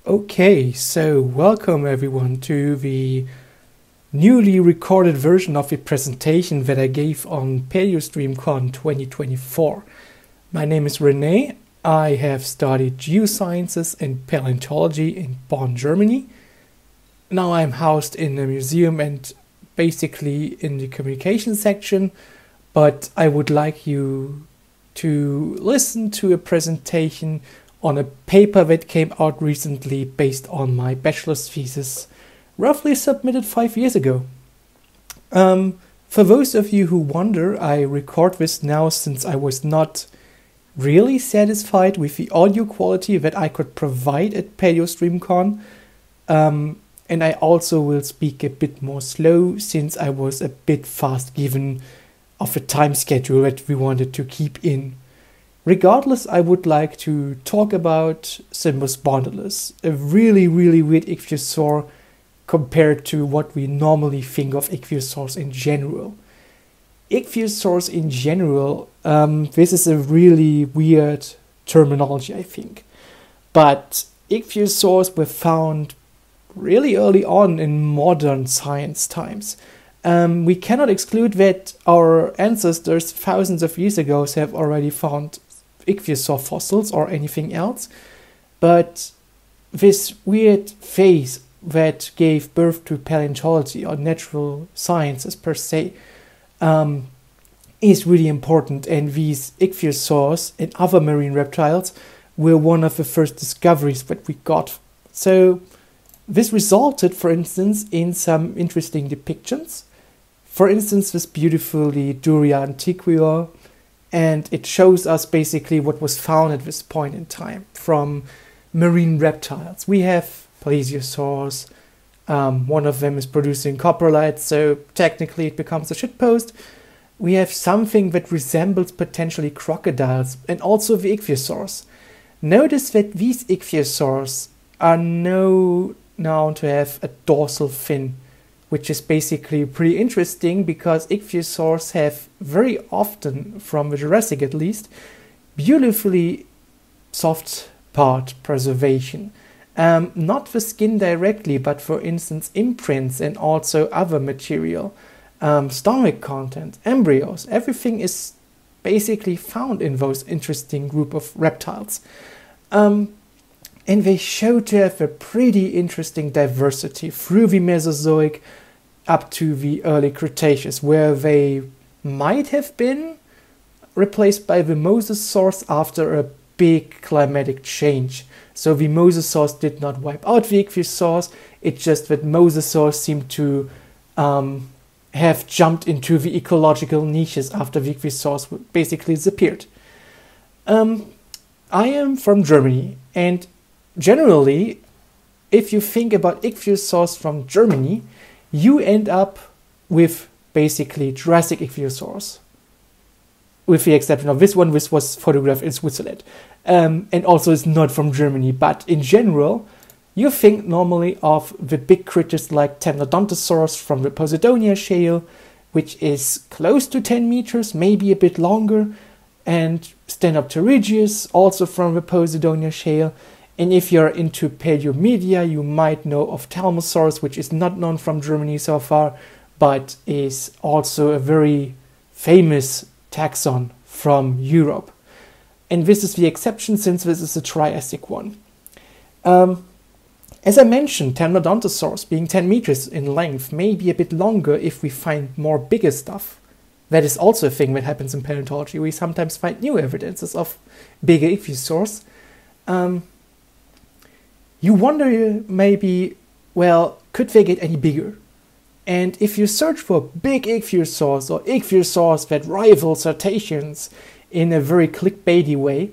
Okay, so welcome everyone to the newly recorded version of the presentation that I gave on PaleostreamCon 2024. My name is René. I have studied geosciences and paleontology in Bonn, Germany. Now I'm housed in a museum and basically in the communication section, but I would like you to listen to a presentation on a paper that came out recently based on my bachelor's thesis, roughly submitted 5 years ago. For those of you who wonder, I record this now since I was not really satisfied with the audio quality that I could provide at PaleostreamCon, and I also will speak a bit more slow since I was a bit fast given of a time schedule that we wanted to keep in. Regardless, I would like to talk about Cimbus bondulus, a really weird ichthyosaur compared to what we normally think of ichthyosaurs in general. Ichthyosaurs in general, this is a really weird terminology, I think. But ichthyosaurs were found really early on in modern science times. We cannot exclude that our ancestors thousands of years ago have already found ichthyosaur fossils or anything else, but this weird phase that gave birth to paleontology or natural sciences per se is really important, and these ichthyosaurs and other marine reptiles were one of the first discoveries that we got. So this resulted, for instance, in some interesting depictions. For instance, this beautifully Duria antiquua, and it shows us basically what was found at this point in time from marine reptiles. We have plesiosaurs, one of them is producing coprolites, so technically it becomes a shitpost. We have something that resembles potentially crocodiles, and also the ichthyosaurs. Notice that these ichthyosaurs are known to have a dorsal fin, which is basically pretty interesting because ichthyosaurs have very often, from the Jurassic at least, beautifully soft part preservation. Not the skin directly, but for instance imprints and also other material, stomach content, embryos, everything is basically found in those interesting group of reptiles. And they show to have a pretty interesting diversity through the Mesozoic up to the early Cretaceous, where they might have been replaced by the mosasaurs after a big climatic change. So the mosasaurs did not wipe out the ichthyosaurs, it's just that mosasaurs seem to have jumped into the ecological niches after the ichthyosaurs basically disappeared. I am from Germany, and generally, if you think about ichthyosaurs from Germany, you end up with basically Jurassic ichthyosaurs, with the exception of this one, which was photographed in Switzerland, and also is not from Germany. But in general, you think normally of the big critters like Temnodontosaurus from the Posidonia shale, which is close to 10 meters, maybe a bit longer, and Stenopterygius, also from the Posidonia shale. And if you're into paleomedia, you might know of Talmosaurus, which is not known from Germany so far, but is also a very famous taxon from Europe. And this is the exception since this is a Triassic one. As I mentioned, Temnodontosaurus being 10 meters in length, maybe a bit longer if we find more bigger stuff. That is also a thing that happens in paleontology. We sometimes find new evidences of bigger ichthyosaurs. You wonder maybe, well, could they get any bigger? And if you search for big ichthyosaurs or ichthyosaurs that rival cetaceans in a very clickbaity way,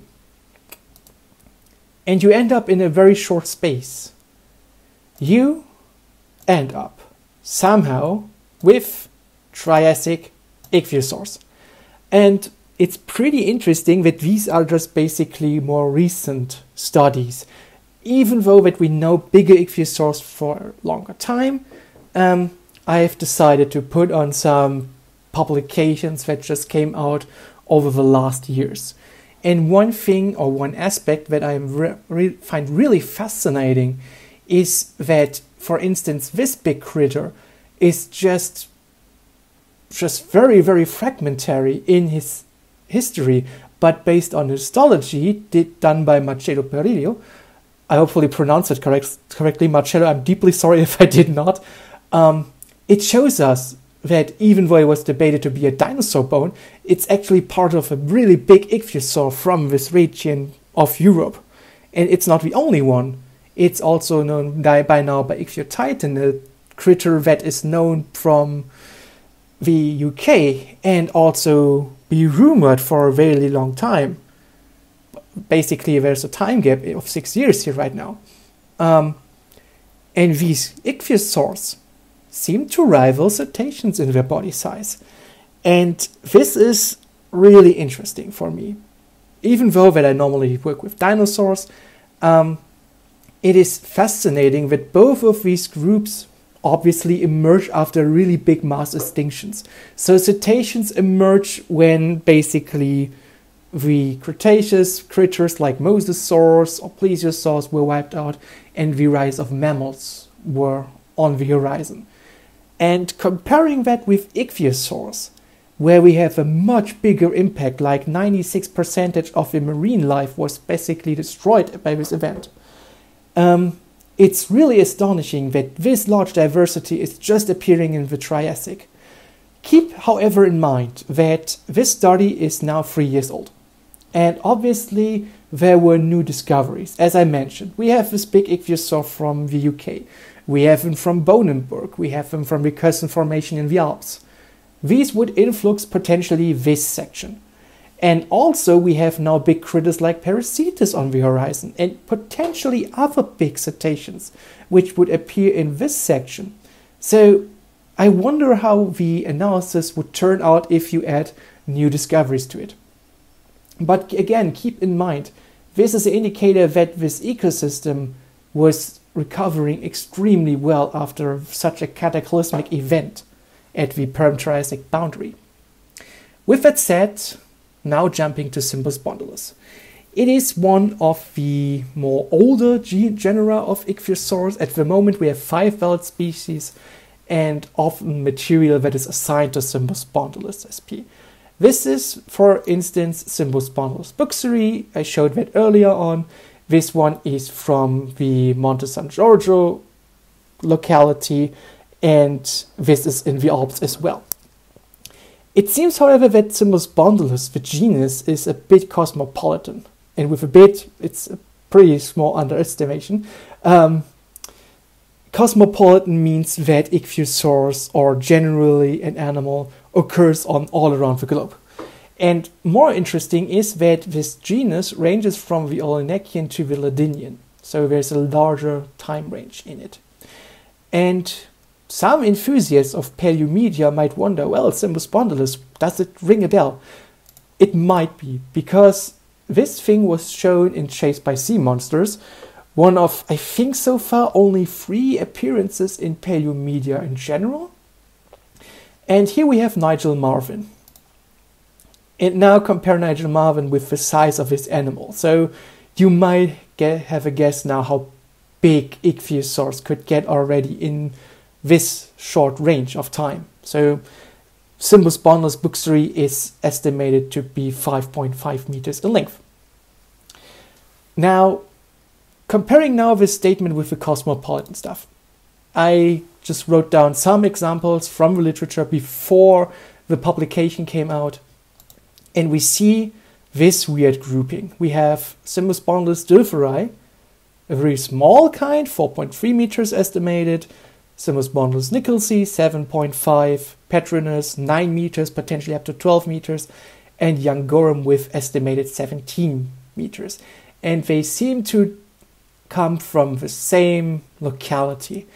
and you end up in a very short space, you end up somehow with Triassic ichthyosaurs. And it's pretty interesting that these are just basically more recent studies. Even though that we know bigger ichthyosaurs for a longer time, I have decided to put on some publications that just came out over the last years. And one thing or one aspect that I find really fascinating is that, for instance, this big critter is just very, very fragmentary in his history, but based on histology done by Marcello Perillo. I hopefully pronounced it correctly. Marcello, I'm deeply sorry if I did not. It shows us that even though it was debated to be a dinosaur bone, it's actually part of a really big ichthyosaur from this region of Europe. And it's not the only one. It's also known by now by Ichthyotitan, a critter that is known from the UK and also be rumored for a very long time. Basically, there's a time gap of 6 years here right now. And these ichthyosaurs seem to rival cetaceans in their body size. And this is really interesting for me. Even though that I normally work with dinosaurs, it is fascinating that both of these groups obviously emerge after really big mass extinctions. So cetaceans emerge when basically the Cretaceous critters like mosasaurs or plesiosaurs were wiped out and the rise of mammals were on the horizon. And comparing that with ichthyosaurs, where we have a much bigger impact, like 96% of the marine life was basically destroyed by this event. It's really astonishing that this large diversity is just appearing in the Triassic. Keep, however, in mind that this study is now 3 years old. And obviously there were new discoveries. As I mentioned, we have this big ichthyosaur from the UK. We have them from Bonenberg. We have them from the Kösen Formation in the Alps. These would influx potentially this section. And also we have now big critters like Parasites on the horizon and potentially other big cetaceans which would appear in this section. So I wonder how the analysis would turn out if you add new discoveries to it. But again, keep in mind, this is an indicator that this ecosystem was recovering extremely well after such a cataclysmic event at the Perm-Triassic boundary. With that said, now jumping to Symbospondylus. It is one of the more older genera of ichthyosaurs. At the moment we have 5 valid species and often material that is assigned to Symbospondylus sp. This is, for instance, Symbospondylus buxeri. I showed that earlier on. This one is from the Monte San Giorgio locality, and this is in the Alps as well. It seems, however, that Symbospondylus, the genus, is a bit cosmopolitan. And with a bit, it's a pretty small underestimation. Cosmopolitan means that ichthyosaurs, or generally an animal, occurs on all around the globe. And more interesting is that this genus ranges from the Olenekian to the Ladinian. So there's a larger time range in it. And some enthusiasts of paleomedia might wonder, well, Symbospondylus, does it ring a bell? It might be, because this thing was shown in Chased by Sea Monsters, one of, I think so far, only 3 appearances in paleomedia in general. And here we have Nigel Marvin. And now compare Nigel Marvin with the size of his animal. So you might have a guess now how big ichthyosaurs could get already in this short range of time. So Symbospondylus buxeri is estimated to be 5.5 meters in length. Now, comparing now this statement with the cosmopolitan stuff, I just wrote down some examples from the literature before the publication came out, and we see this weird grouping. We have Symbospondylus dulferi, a very small kind, 4.3 meters estimated, Symbospondylus nicholsi, 7.5, Petrinus, 9 meters, potentially up to 12 meters, and Yangorum with estimated 17 meters. And they seem to come from the same locality.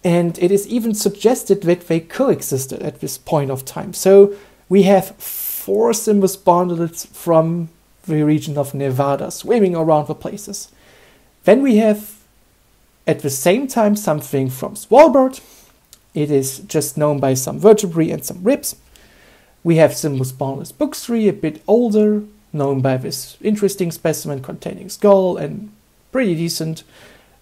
And it is even suggested that they coexisted at this point of time. So we have 4 Symbospondylids from the region of Nevada swimming around the places. Then we have at the same time something from Svalbard. It is just known by some vertebrae and some ribs. We have Symbospondylus buxeri, a bit older, known by this interesting specimen containing skull and pretty decent.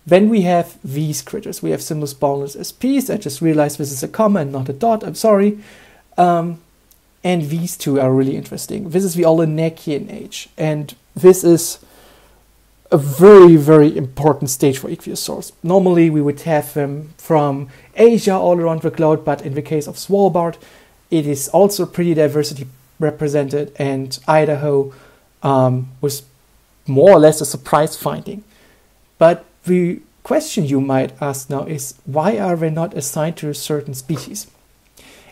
Then we have these critters. We have Symbospondylus sps. I just realized this is a comma and not a dot. I'm sorry. And these two are really interesting. This is the Olenekian age. And this is a very, very important stage for ichthyosaurs. Normally, we would have them from Asia all around the globe, but in the case of Svalbard, it is also pretty diversity represented, and Idaho was more or less a surprise finding. But the question you might ask now is, why are they not assigned to a certain species?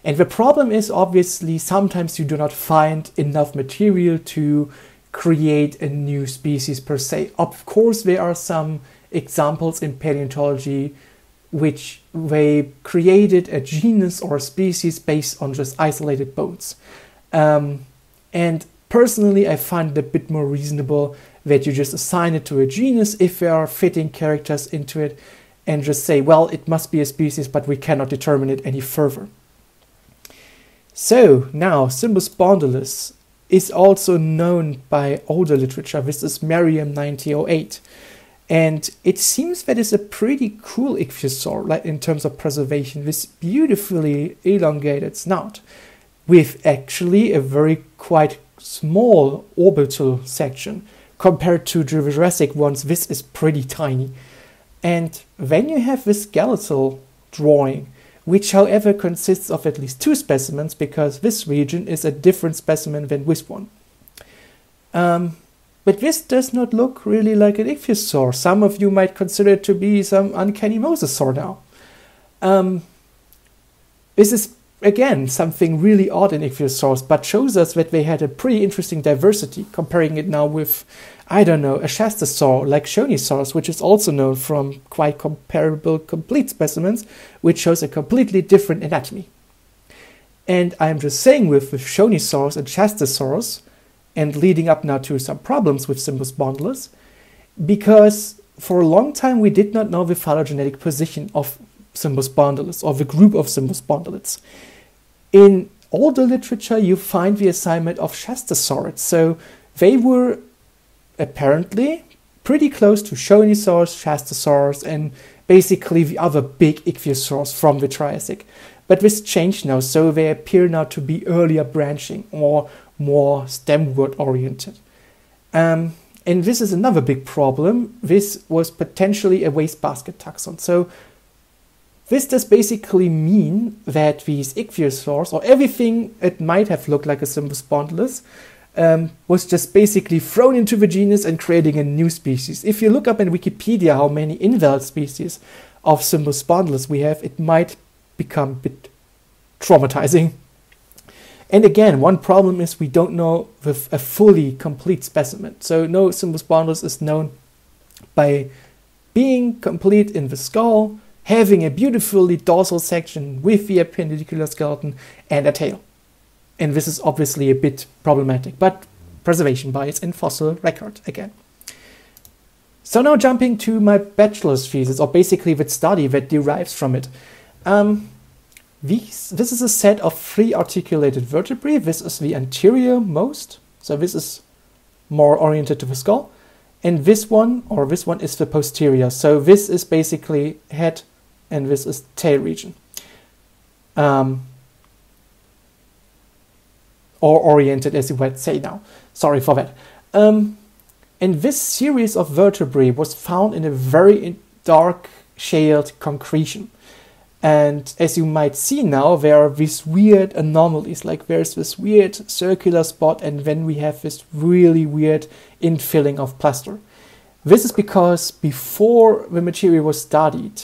And the problem is, obviously, sometimes you do not find enough material to create a new species per se. Of course, there are some examples in paleontology which they created a genus or a species based on just isolated bones. And personally, I find it a bit more reasonable that you just assign it to a genus if there are fitting characters into it and just say, well, it must be a species, but we cannot determine it any further. So now Symbospondylus is also known by older literature. This is Merriam 1908. And it seems that it's a pretty cool ichthyosaur, like in terms of preservation, this beautifully elongated snout, with actually a very quite small orbital section. Compared to the Jurassic ones, this is pretty tiny. And then you have this skeletal drawing, which however consists of at least two specimens, because this region is a different specimen than this one. But this does not look really like an ichthyosaur. Some of you might consider it to be some uncanny mosasaur now. This is, again, something really odd in ichthyosaurs, but shows us that they had a pretty interesting diversity, comparing it now with, I don't know, a shastosaur like Shonisaurus, which is also known from quite comparable complete specimens, which shows a completely different anatomy. And I'm just saying with Shonisaurus and Shastosaurus, and leading up now to some problems with Symbospondylus, because for a long time we did not know the phylogenetic position of Symbospondylus, or the group of Symbospondylids. In older literature, you find the assignment of Shastosaurids, so they were apparently pretty close to Shonisaurs, Shastosaurs, and basically the other big ichthyosaurs from the Triassic. But this changed now, so they appear now to be earlier branching or more stemward oriented. And this is another big problem. This was potentially a wastebasket taxon. So this does basically mean that these ichthyosaurs, or everything it might have looked like a Symbospondylus, was just basically thrown into the genus and creating a new species. If you look up in Wikipedia how many invalid species of Symbospondylus we have, it might become a bit traumatizing. And again, one problem is we don't know with a fully complete specimen. So no Symbospondylus is known by being complete in the skull, having a beautifully dorsal section with the appendicular skeleton and a tail. And this is obviously a bit problematic, but preservation bias in fossil record again. So now jumping to my bachelor's thesis, or basically the study that derives from it. This is a set of 3 articulated vertebrae. This is the anterior most, so this is more oriented to the skull. And this one is the posterior. So this is basically head and this is tail region. Or oriented, as you might say now. Sorry for that. And this series of vertebrae was found in a very dark shaded concretion. And as you might see now, there are these weird anomalies, like there's this weird circular spot, and then we have this really weird infilling of plaster. This is because before the material was studied,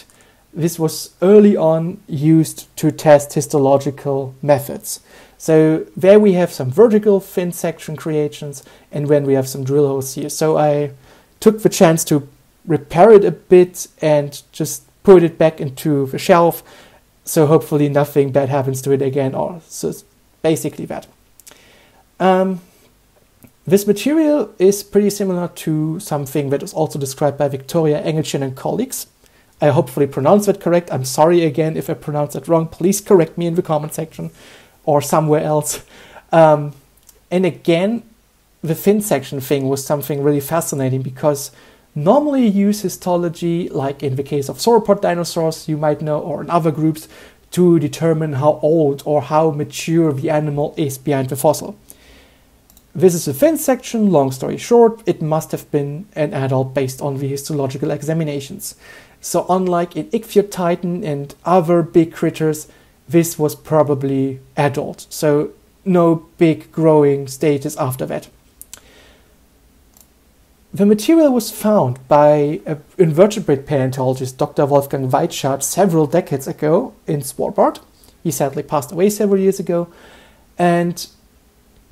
this was early on used to test histological methods. So there we have some vertical thin section creations, and then we have some drill holes here. So I took the chance to repair it a bit and just put it back into the shelf, so hopefully nothing bad happens to it again, or so it's basically that. This material is pretty similar to something that was also described by Victoria Engelchen and colleagues. I hopefully pronounced that correct. I'm sorry again if I pronounced it wrong. Please correct me in the comment section or somewhere else. And again, the fin section thing was something really fascinating, because normally you use histology, like in the case of sauropod dinosaurs, you might know, or in other groups, to determine how old or how mature the animal is behind the fossil. This is the fin section. Long story short, it must have been an adult based on the histological examinations. So unlike in Ichthyotitan and other big critters, this was probably adult. So no big growing stages after that. The material was found by an invertebrate paleontologist, Dr. Wolfgang Weitschardt, several decades ago in Svalbard. He sadly passed away several years ago. And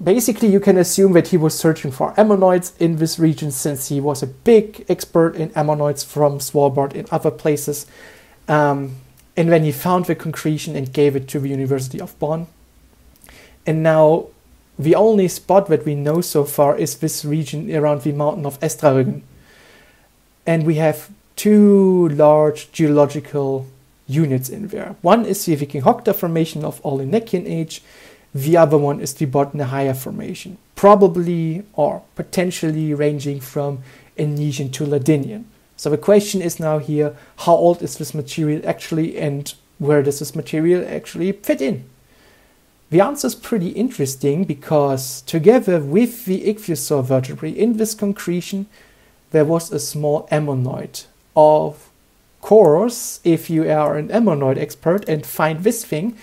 basically you can assume that he was searching for ammonoids in this region, since he was a big expert in ammonoids from Svalbard and other places. And then he found the concretion and gave it to the University of Bonn. And now the only spot that we know so far is this region around the mountain of Estrarögen. And we have two large geological units in there. One is the Viking-Hogda formation of Olenekian age. The other one is the Bodnehaya formation, probably or potentially ranging from Enesian to Ladinian. So the question is now here, how old is this material actually, and where does this material actually fit in? The answer is pretty interesting, because together with the ichthyosaur vertebrae in this concretion, there was a small ammonoid. Of course, if you are an ammonoid expert and find this thing,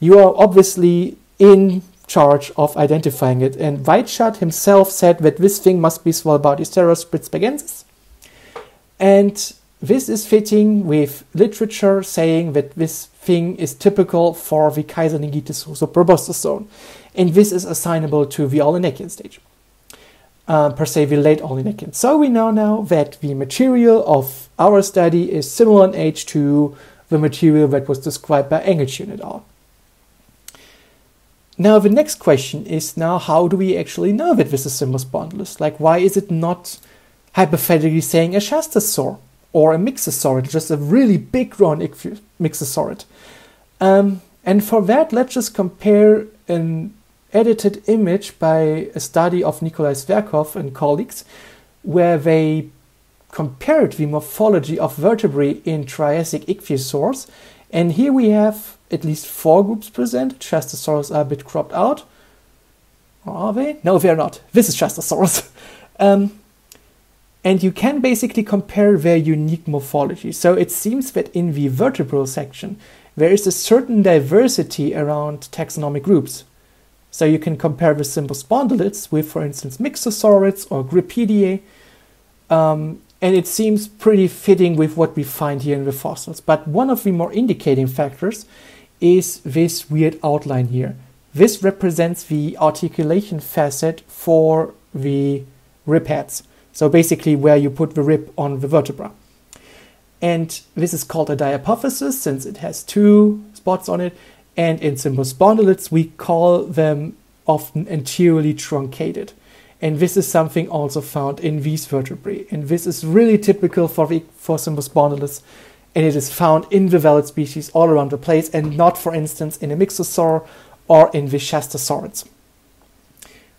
you are obviously in charge of identifying it. And Weitschardt himself said that this thing must be Svalbardiceros spitzbergensis. And this is fitting with literature saying that this thing is typical for the Kaiserlingitis russo-proboscis zone. And this is assignable to the Olenekian stage, per se the late Olenekian. So we know now that the material of our study is similar in age to the material that was described by Engeltune et al. Now the next question is now, how do we actually know that this is Symbospondylus? Like, why is it not hypothetically saying a Shastosaurid or a Mixosaurid, just a really big grown Mixosaurid? And for that, let's just compare an edited image by a study of Nikolai Sverkov and colleagues, where they compared the morphology of vertebrae in Triassic ichthyosaurs. And here we have at least 4 groups presented. Shastosaurus are a bit cropped out. Or are they? No, they're not. This is Shastosaurus. And you can basically compare their unique morphology. So it seems that in the vertebral section, there is a certain diversity around taxonomic groups. So you can compare the Symbospondylus with, for instance, Mixosaurids or Grippidae. And it seems pretty fitting with what we find here in the fossils. But one of the more indicating factors is this weird outline here. This represents the articulation facet for the rib heads. So basically where you put the rib on the vertebra. And this is called a diapophysis, since it has 2 spots on it. And in Symbospondylus, we call them often anteriorly truncated. And this is something also found in these vertebrae. And this is really typical for Symbospondylus. And it is found in the valid species all around the place, and not, for instance, in a Mixosaur or in the Shastosaurids.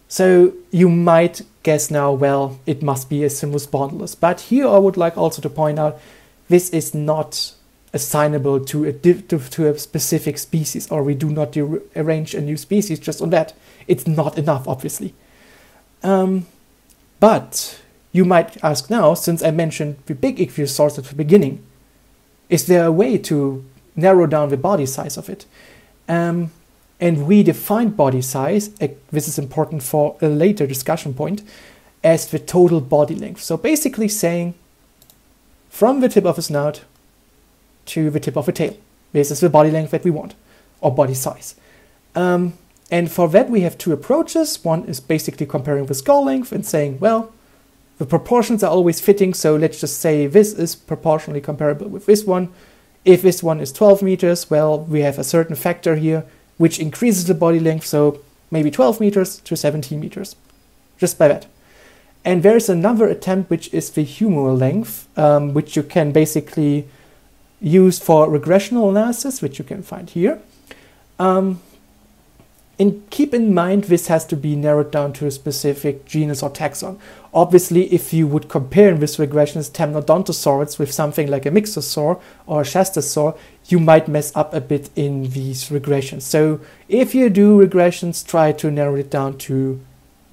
So you might guess now, well, it must be a Symbospondylus. But here I would like also to point out, this is not assignable to a specific species, or we do not arrange a new species just on that. It's not enough, obviously. But you might ask now, since I mentioned the big ichthyosaurs at the beginning, is there a way to narrow down the body size of it? And we define body size, this is important for a later discussion point, as the total body length. So basically saying from the tip of a snout to the tip of a tail. This is the body length that we want, or body size. And for that we have 2 approaches. One is basically comparing the skull length and saying, well, the proportions are always fitting, so let's just say this is proportionally comparable with this one. If this one is 12 meters, well, we have a certain factor here which increases the body length, so maybe 12 meters to 17 meters, just by that. And there's another attempt, which is the humeral length, which you can basically use for regressional analysis, which you can find here. And keep in mind, this has to be narrowed down to a specific genus or taxon. Obviously, if you would compare in this regressions Temnodontosaurs with something like a ichthyosaur or a shastosaur, you might mess up a bit in these regressions. So if you do regressions, try to narrow it down to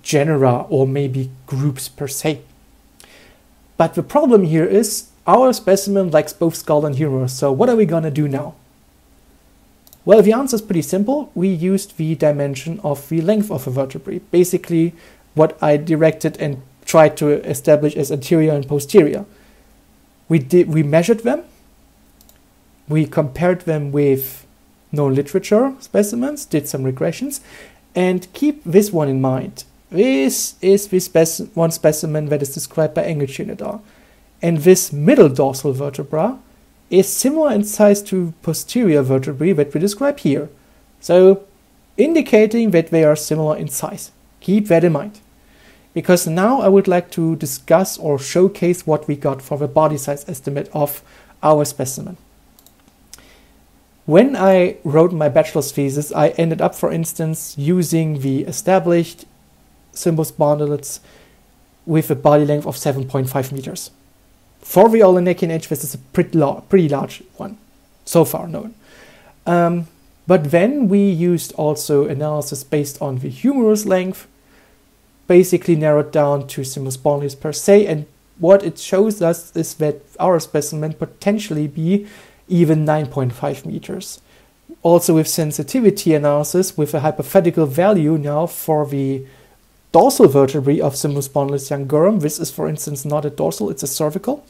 genera or maybe groups per se. But the problem here is our specimen likes both skull and humerus. So what are we going to do now? Well, the answer is pretty simple. We used the dimension of the length of a vertebrae. Basically, what I directed and tried to establish as anterior and posterior. We measured them. We compared them with known literature specimens, did some regressions, and keep this one in mind. This is the one specimen that is described by Engelchen et al. And this middle dorsal vertebra is similar in size to posterior vertebrae that we describe here. So, indicating that they are similar in size. Keep that in mind. Because now I would like to discuss or showcase what we got for the body size estimate of our specimen. When I wrote my bachelor's thesis, I ended up, for instance, using the established Symbospondylus with a body length of 7.5 meters. For the Olenekian age, this is a pretty large one, so far known. But then we used also analysis based on the humerus length, basically narrowed down to Symbospondylus per se, and what it shows us is that our specimen potentially be even 9.5 meters. Also with sensitivity analysis, with a hypothetical value now for the dorsal vertebrae of Symbospondylus youngorum, this is for instance not a dorsal, it's a cervical,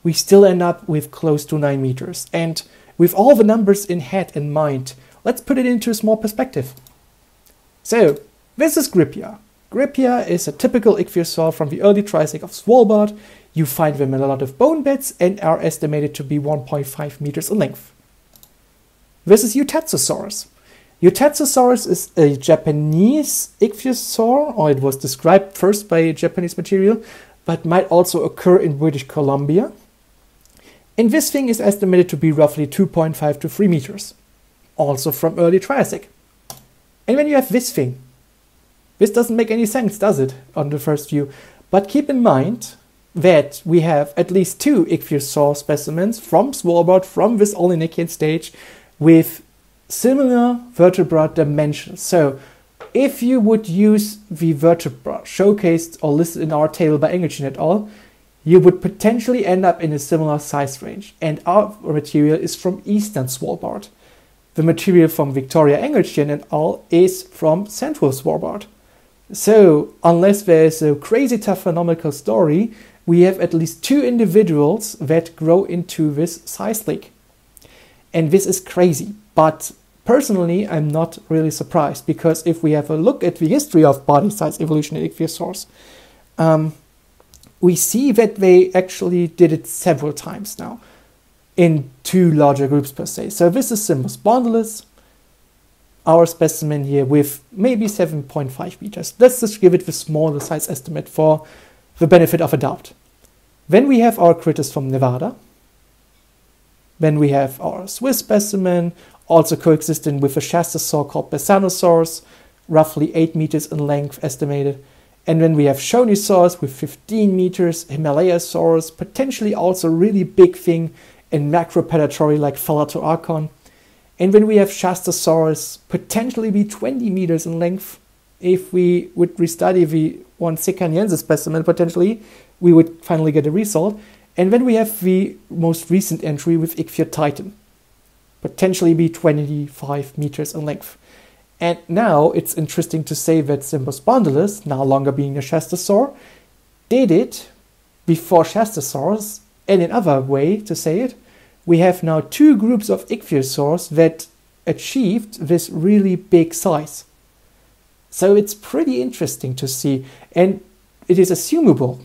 we still end up with close to 9 meters. And with all the numbers in head and mind, let's put it into a small perspective. So, this is Gripia. Gripia is a typical ichthyosaur from the early Triassic of Svalbard. You find them in a lot of bone beds and are estimated to be 1.5 meters in length. This is Euthatzosaurus. Euthatzosaurus is a Japanese ichthyosaur, or it was described first by Japanese material, but might also occur in British Columbia. And this thing is estimated to be roughly 2.5 to 3 meters, also from early Triassic. And when you have this thing, this doesn't make any sense, does it, on the first view? But keep in mind that we have at least 2 ichthyosaur specimens from Svalbard, from this Olenekian stage, with similar vertebra dimensions. So, if you would use the vertebra showcased or listed in our table by Engelchen et al., you would potentially end up in a similar size range. And our material is from Eastern Svalbard. The material from Victoria Engelchen et al. Is from Central Svalbard. So, unless there is a crazy taphonomical story, we have at least 2 individuals that grow into this size league. And this is crazy, but personally, I'm not really surprised, because if we have a look at the history of body size evolution in ichthyosaurs, we see that they actually did it several times now in 2 larger groups per se. So this is Symbospondylus, our specimen here with maybe 7.5 meters. Let's just give it the smaller size estimate for the benefit of a doubt. Then we have our critters from Nevada. Then we have our Swiss specimen, also coexisting with a shastosaur called Pesanosaurus, roughly 8 meters in length estimated. And then we have Shonisaurus with 15 meters, Himalayasaurus, potentially also really big thing in macropredatory like Phalatoarchon. And then we have Shastosaurus, potentially be 20 meters in length. If we would restudy the one Sekaniensis specimen, potentially, we would finally get a result. And then we have the most recent entry with Ichthyotitan, potentially be 25 meters in length. And now it's interesting to say that Symbospondylus, no longer being a shastosaur, did it before shastosaurs. And another way to say it, we have now 2 groups of ichthyosaurs that achieved this really big size. So it's pretty interesting to see, and it is assumable,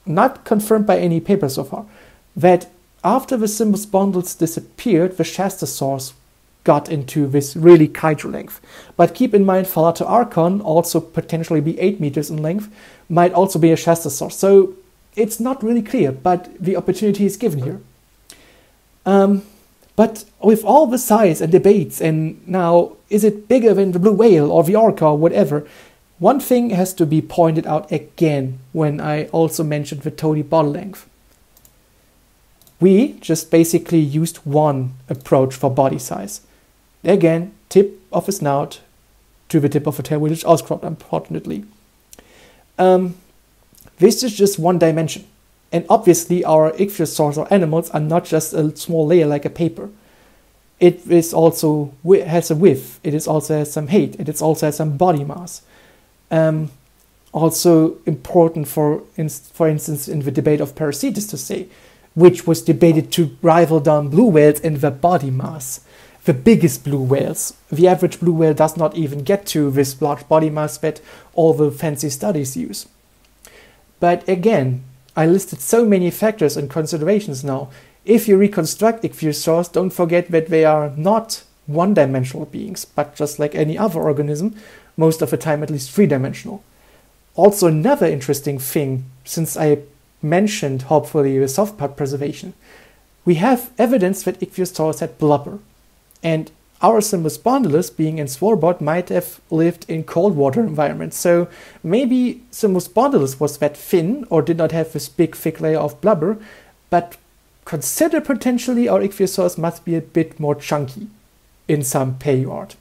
not confirmed by any paper so far, that after the Symbospondylus disappeared, the shastosaurs got into this really kaiju length. But keep in mind, Phalatoarchon, also potentially be 8 meters in length, might also be a shastosaur. So it's not really clear, but the opportunity is given here. But with all the size and debates, and now is it bigger than the blue whale or the orca or whatever, one thing has to be pointed out again when I also mentioned the toady body length. We just basically used one approach for body size. Again, tip of a snout to the tip of a tail, which is outcropped, unfortunately. This is just one dimension. And obviously our ichthyosaurs or animals are not just a small layer like a paper. It is also has a width, it also has some height, it also has some body mass. Also important for instance in the debate of Parasites to say, which was debated to rival down blue whales in the body mass. The biggest blue whales. The average blue whale does not even get to this large body mass that all the fancy studies use. But again, I listed so many factors and considerations now. If you reconstruct ichthyosaurs, don't forget that they are not one-dimensional beings, but just like any other organism, most of the time at least three-dimensional. Also another interesting thing, since I mentioned hopefully the soft part preservation, we have evidence that ichthyosaurs had blubber. And our Simospondylus, being in Svalbard, might have lived in cold water environments. So maybe Simospondylus was that thin or did not have this big thick layer of blubber, but consider potentially our ichthyosaurs must be a bit more chunky in some paleoart.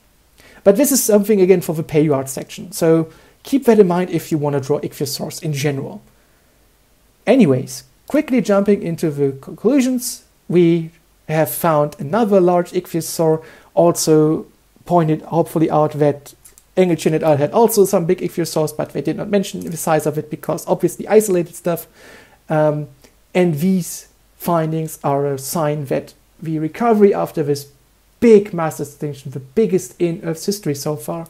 But this is something again for the paleoart section. So keep that in mind if you want to draw ichthyosaurs in general. Anyways, quickly jumping into the conclusions, we have found another large ichthyosaur, also pointed hopefully out that Engelchen et al. Had also some big ichthyosaurs, but they did not mention the size of it because obviously isolated stuff. And these findings are a sign that the recovery after this big mass extinction, the biggest in Earth's history so far,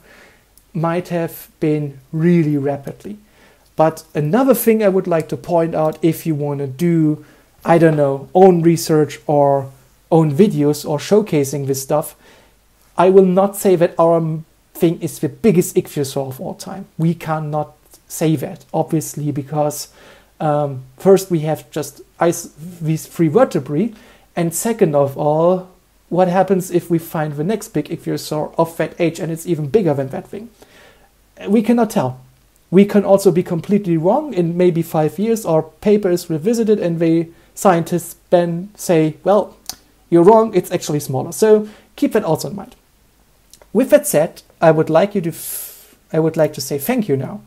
might have been really rapidly. But another thing I would like to point out, if you want to do, I don't know, own research or own videos or showcasing this stuff, I will not say that our thing is the biggest ichthyosaur of all time. We cannot say that, obviously, because first we have just these three vertebrae, and second of all, what happens if we find the next big ichthyosaur of that age and it's even bigger than that thing? We cannot tell. We can also be completely wrong. In maybe 5 years, our paper is revisited and the scientists then say, well, you're wrong, it's actually smaller. So keep that also in mind. With that said, I would like to say thank you now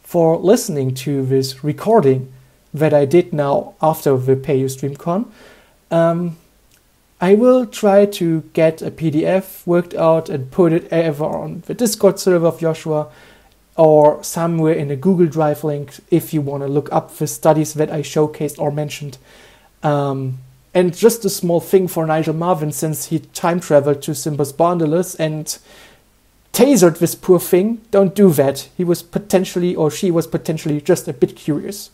for listening to this recording that I did now after the PaleostreamCon. I will try to get a PDF worked out and put it either on the Discord server of Joshua or somewhere in a Google Drive link if you want to look up the studies that I showcased or mentioned. And just a small thing for Nigel Marvin, since he time traveled to Simospondylus and tasered this poor thing, don't do that. He was potentially, or she was potentially just a bit curious.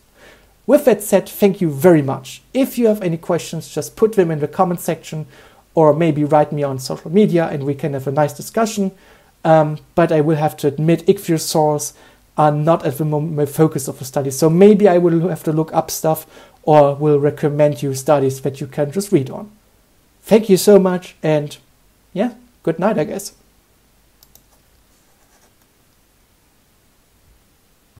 With that said, thank you very much. If you have any questions, just put them in the comment section or maybe write me on social media and we can have a nice discussion. But I will have to admit, ichthyosaurs are not at the moment my focus of the study. So maybe I will have to look up stuff or will recommend you studies that you can just read on. Thank you so much, and yeah, good night, I guess.